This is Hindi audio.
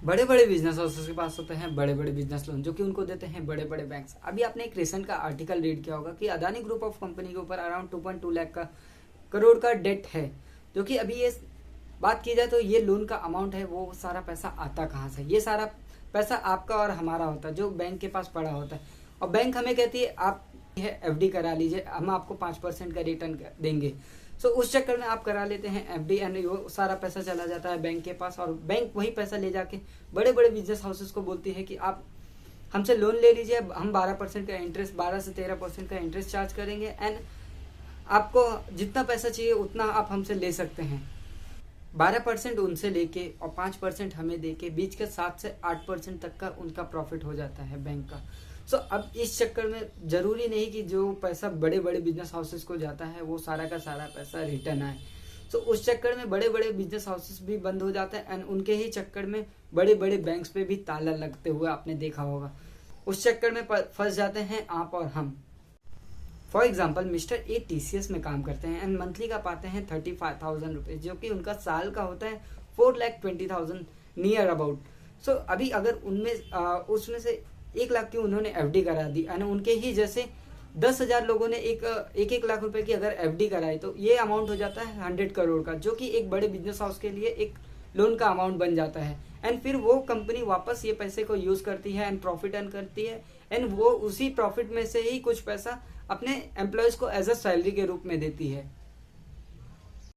बड़े बड़े बिजनेस हाउसेस के पास होते हैं बड़े बड़े बिजनेस लोन, जो कि उनको देते हैं बड़े बड़े बैंक्स। अभी आपने एक रिसेंट का आर्टिकल रीड किया होगा कि अदानी ग्रुप ऑफ कंपनी के ऊपर अराउंड 2.2 लाख का करोड़ का डेट है। जो कि अभी ये बात की जाए तो ये लोन का अमाउंट है, वो सारा पैसा आता कहाँ से? ये सारा पैसा आपका और हमारा होता है, जो बैंक के पास पड़ा होता है। और बैंक हमें कहती है आप एफडी करा लीजिए, हम आपको 5% का रिटर्न देंगे। सो उस चक्कर में आप करा लेते हैं एफडी, एंड वो सारा पैसा चला जाता है बैंक के पास, और बैंक वही पैसा ले जाके बड़े बड़े बिजनेस हाउसेस को बोलती है कि आप हमसे लोन ले लीजिए, हम 12% का इंटरेस्ट, 12 से 13% का इंटरेस्ट चार्ज करेंगे, एंड आपको जितना पैसा चाहिए उतना आप हमसे ले सकते हैं। 12% उनसे लेके और 5% हमें देके बीच का 7 से 8% तक का उनका प्रॉफिट हो जाता है बैंक का। सो अब इस चक्कर में जरूरी नहीं कि जो पैसा बड़े बड़े बिजनेस हाउसेस को जाता है वो सारा का सारा पैसा रिटर्न आए। सो उस चक्कर में बड़े बड़े बिजनेस हाउसेस भी बंद हो जाते हैं, एंड उनके ही चक्कर में बड़े बड़े बैंक्स पे भी ताला लगते हुए आपने देखा होगा। उस चक्कर में फंस जाते हैं आप और हम। For example mister A TCS में काम करते हैं एंड मंथली का पाते हैं 35,000 रुपीज, जो कि उनका साल का होता है 4,20,000 नियर अबाउट। सो अभी अगर उनमें उसमें से 1 लाख की उन्होंने एफडी करा दी, एंड उनके ही जैसे 10,000 लोगों ने एक लाख रुपए की अगर एफडी कराई, तो ये अमाउंट हो जाता है 100 करोड़ का, जो कि एक बड़े बिजनेस हाउस के लिए एक लोन का अमाउंट बन जाता है। एंड फिर वो कंपनी वापस ये पैसे को यूज करती है एंड प्रॉफिट अर्न करती है, एंड वो उसी प्रॉफिट में से ही कुछ पैसा अपने एम्प्लॉयज को एज अ सैलरी के रूप में देती है।